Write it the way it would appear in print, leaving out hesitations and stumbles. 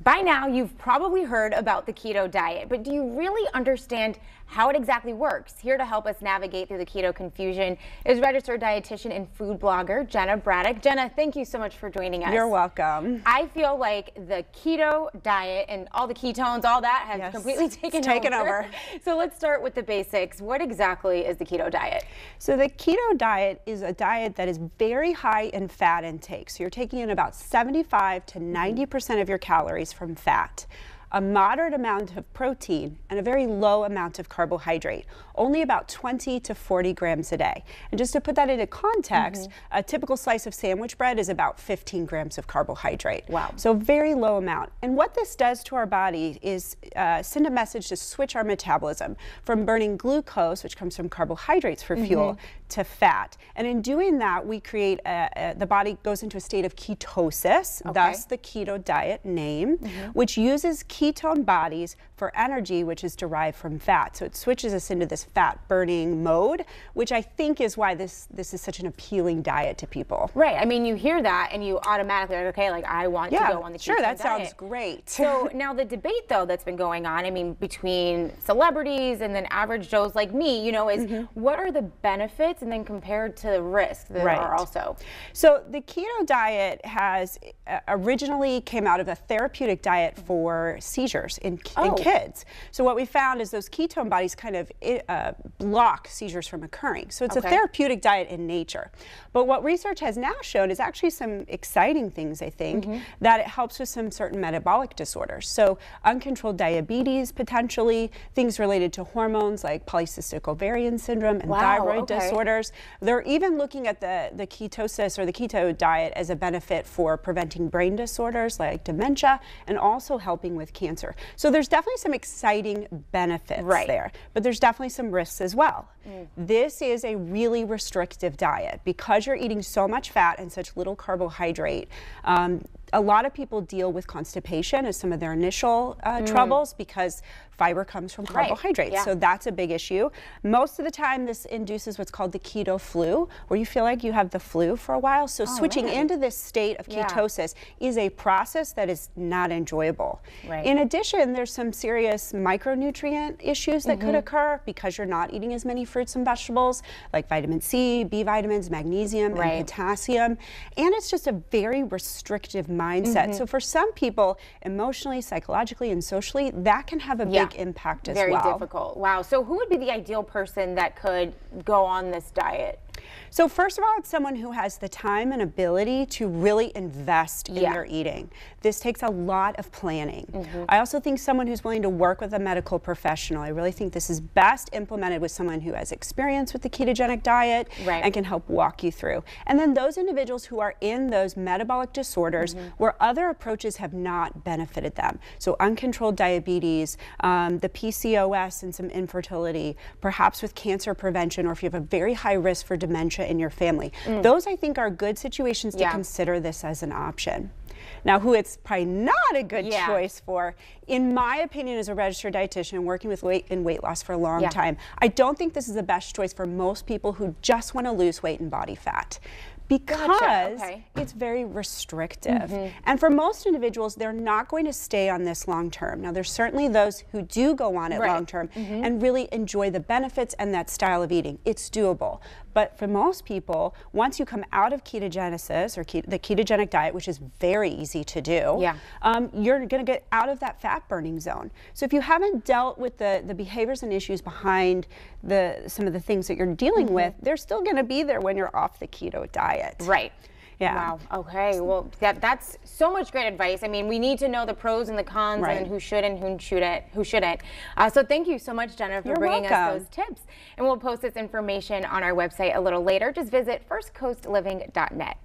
By now, you've probably heard about the keto diet, but do you really understand how it exactly works? Here to help us navigate through the keto confusion is registered dietitian and food blogger Jenna Braddock. Jenna, thank you so much for joining us. You're welcome. I feel like the keto diet and all the ketones, all that has completely taken over. So let's start with the basics. What exactly is the keto diet? So the keto diet is a diet that is very high in fat intake. So you're taking in about 75 to 90% of your calories from fat, a moderate amount of protein, and a very low amount of carbohydrate, only about 20 to 40 grams a day. And just to put that into context, a typical slice of sandwich bread is about 15 grams of carbohydrate. Wow. So very low amount. And what this does to our body is send a message to switch our metabolism from burning glucose, which comes from carbohydrates for fuel, to fat. And in doing that, we create the body goes into a state of ketosis, thus the keto diet name, which uses ketone bodies for energy, which is derived from fat. So it switches us into this fat burning mode, which I think is why this is such an appealing diet to people. Right. I mean, you hear that and you automatically are like, okay, like I want to go on the keto diet. That sounds great. So now the debate though that's been going on, I mean, between celebrities and then average Joes like me, you know, is what are the benefits and then compared to the risks that are also? So the keto diet has originally came out of a therapeutic diet for seizures in kids. So what we found is those ketone bodies kind of block seizures from occurring. So it's a therapeutic diet in nature. But what research has now shown is actually some exciting things, I think, that it helps with some certain metabolic disorders. So uncontrolled diabetes, potentially, things related to hormones like polycystic ovarian syndrome and thyroid disorders. They're even looking at the ketosis or the keto diet as a benefit for preventing brain disorders like dementia and also helping with cancer. So there's definitely some exciting benefits there, but there's definitely some risks as well. This is a really restrictive diet because you're eating so much fat and such little carbohydrate. A lot of people deal with constipation as some of their initial troubles because fiber comes from carbohydrates. So that's a big issue. Most of the time this induces what's called the keto flu, where you feel like you have the flu for a while. So switching into this state of ketosis is a process that is not enjoyable. In addition, there's some serious micronutrient issues that could occur because you're not eating as many fruits and vegetables like vitamin C, B vitamins, magnesium, and potassium. And it's just a very restrictive mindset. So for some people, emotionally, psychologically, and socially, that can have a big impact as well. Very difficult. Wow. So who would be the ideal person that could go on this diet? So first of all, it's someone who has the time and ability to really invest in their eating. This takes a lot of planning. I also think someone who's willing to work with a medical professional. I really think this is best implemented with someone who has experience with the ketogenic diet and can help walk you through. And then those individuals who are in those metabolic disorders where other approaches have not benefited them. So uncontrolled diabetes, the PCOS and some infertility, perhaps with cancer prevention, or if you have a very high risk for dementia in your family. Those, I think, are good situations to consider this as an option. Now, who it's probably not a good choice for, in my opinion, as a registered dietitian working with weight and weight loss for a long time, I don't think this is the best choice for most people who just want to lose weight and body fat, because it's very restrictive. And for most individuals, they're not going to stay on this long term. Now, there's certainly those who do go on it long term and really enjoy the benefits and that style of eating. It's doable. But for most people, once you come out of ketogenesis or the ketogenic diet, which is very easy to do, you're going to get out of that fat burning zone. So if you haven't dealt with the behaviors and issues behind some of the things that you're dealing with, they're still going to be there when you're off the keto diet. Wow. Okay. Well, that's so much great advice. I mean, we need to know the pros and the cons and who should and who shouldn't. So thank you so much, Jenna, for bringing us those tips. And we'll post this information on our website a little later. Just visit firstcoastliving.net.